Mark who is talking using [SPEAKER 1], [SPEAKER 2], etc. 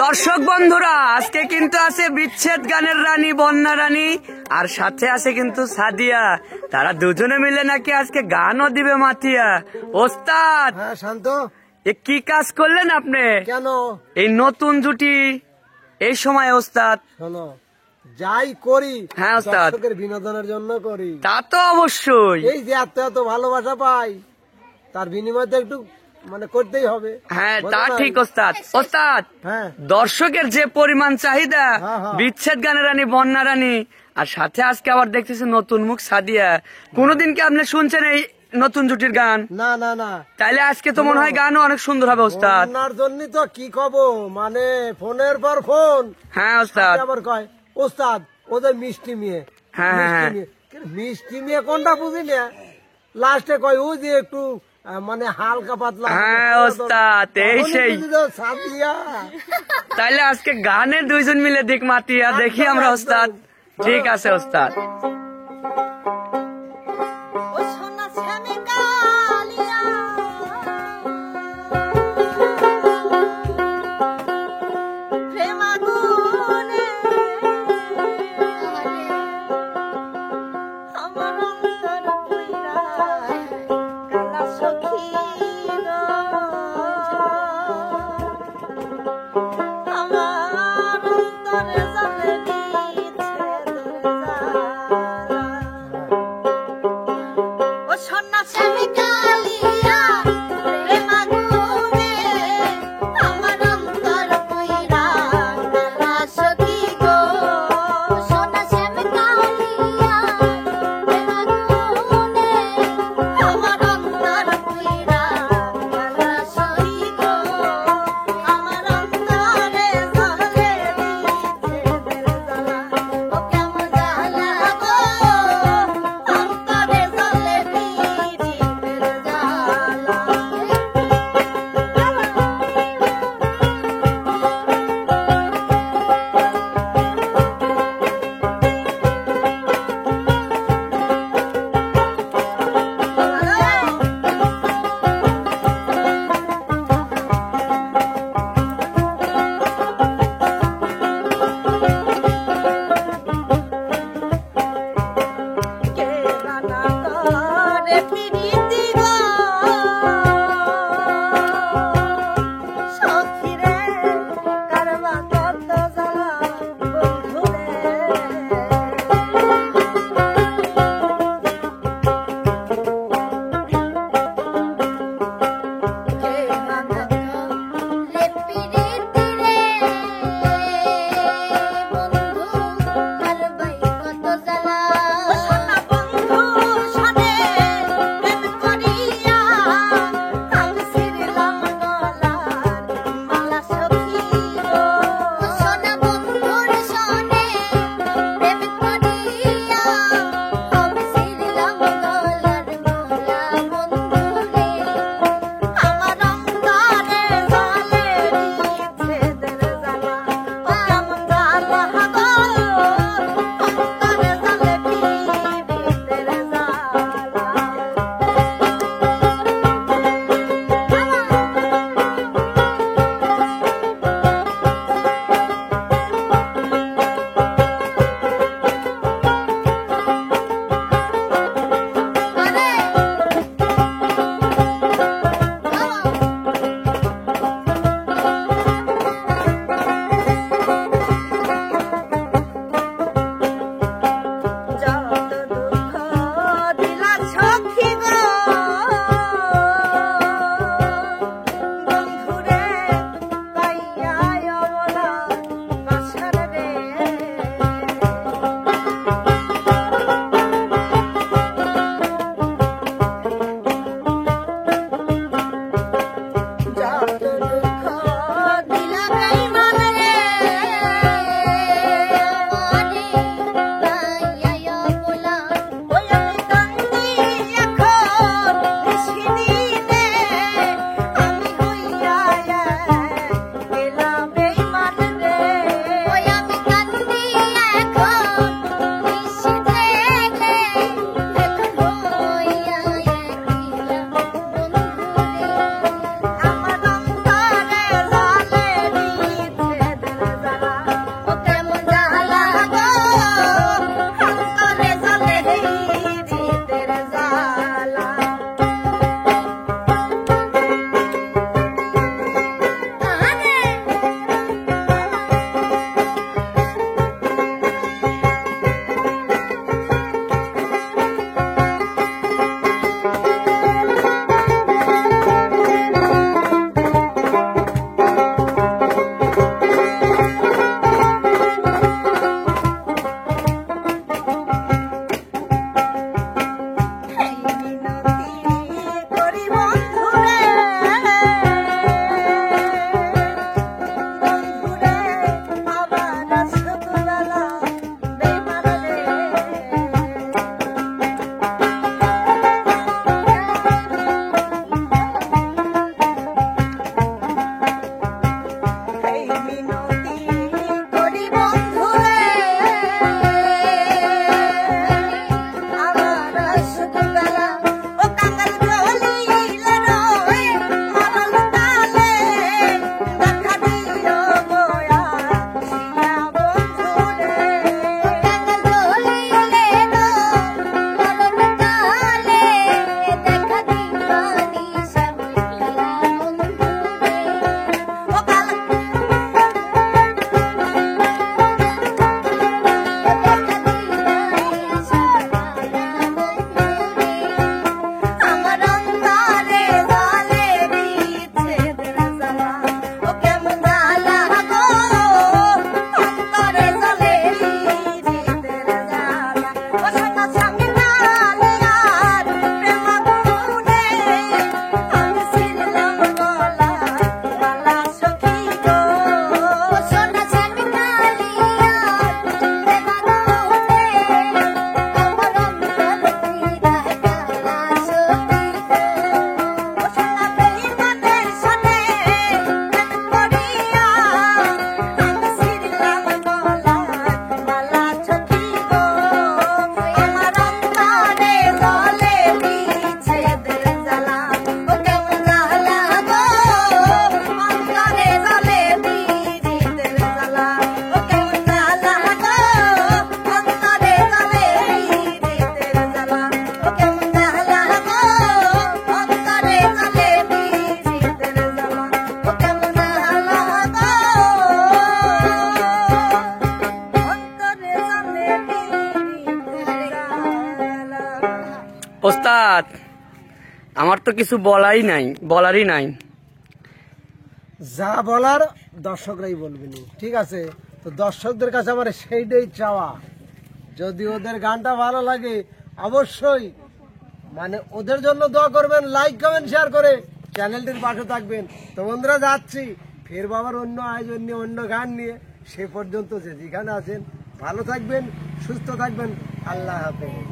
[SPEAKER 1] দর্শক বন্ধুরা, আজকে কিন্তু আছে বিচ্ছেদ গানের রানী বন্যা রানী, আর সাথে আছে কিন্তু সাদিয়া। তারা দুজনে মিলে নাকি আজকে গানও দিবে মাতিয়া। ওস্তাদ,
[SPEAKER 2] হ্যাঁ শান্ত,
[SPEAKER 1] এ কি কাজ করলেন আপনি?
[SPEAKER 2] কেন?
[SPEAKER 1] এই নতুন জুটি এই সময় ওস্তাদ।
[SPEAKER 2] শোনো, যাই করি
[SPEAKER 1] হ্যাঁ ওস্তাদ,
[SPEAKER 2] দর্শকের বিনোদনের জন্য করি।
[SPEAKER 1] তা তো অবশ্যই।
[SPEAKER 2] এই যে এত এত ভালোবাসা পাই, তার বিনিময়ে তো একটু মানে করতেই হবে।
[SPEAKER 1] হ্যাঁ
[SPEAKER 2] বোঝো
[SPEAKER 1] তা
[SPEAKER 2] না?
[SPEAKER 1] ঠিক ওস্তাদ। ওস্তাদ,
[SPEAKER 2] হ্যাঁ
[SPEAKER 1] দর্শকের যে পরিমাণ চাহিদা,
[SPEAKER 2] হ্যাঁ, হ্যাঁ।
[SPEAKER 1] বিচ্ছেদ গানের রানী বন্যা রানী, আর সাথে আজকে আবার দেখতেছি নতুন মুখ সাদিয়া। কোনদিন কি আপনি শুনছেন এই নতুন জুটির গান?
[SPEAKER 2] না না না,
[SPEAKER 1] তাইলে আজকে তো মনে হয় গানও অনেক সুন্দর হবে ওস্তাদ।
[SPEAKER 2] বন্যার জন্য তো কি কব, মানে ফোনের পর ফোন।
[SPEAKER 1] হ্যাঁ ওস্তাদ।
[SPEAKER 2] আবার কয় ওস্তাদ ওদের মিষ্টি মেয়ে,
[SPEAKER 1] হ্যাঁ,
[SPEAKER 2] মিষ্টি
[SPEAKER 1] হ্যাঁ।
[SPEAKER 2] মেয়ে। মিষ্টি মেয়ে কোনটা বুঝি না, লাস্টে কয় ও যে একটু মানে হালকা পাতলা।
[SPEAKER 1] হ্যাঁ ওস্তাদ, এই সেই।
[SPEAKER 2] সাদিয়া,
[SPEAKER 1] তাইলে আজকে গানের দুইজন মিলে দিক মাতিয়া দেখি আমরা ওস্তাদ। ঠিক আছে ওস্তাদ। তো কিছু বলারই নাই।
[SPEAKER 2] যা বলার দর্শকরাই বলবেন, ঠিক আছে? তো দর্শকদের কাছে আমার সেইটাই চাওয়া, যদি ওদের গানটা ভালো লাগে অবশ্যই মানে ওদের জন্য দোয়া করবেন, লাইক কমেন্ট শেয়ার করে চ্যানেলটির পাশে থাকবেন। তো বন্ধুরা যাচ্ছি ফের বাবার অন্য আয়োজন নিয়ে, অন্য গান নিয়ে। সে পর্যন্ত যে যেখানে আছেন ভালো থাকবেন, সুস্থ থাকবেন। আল্লাহ হাফেজ।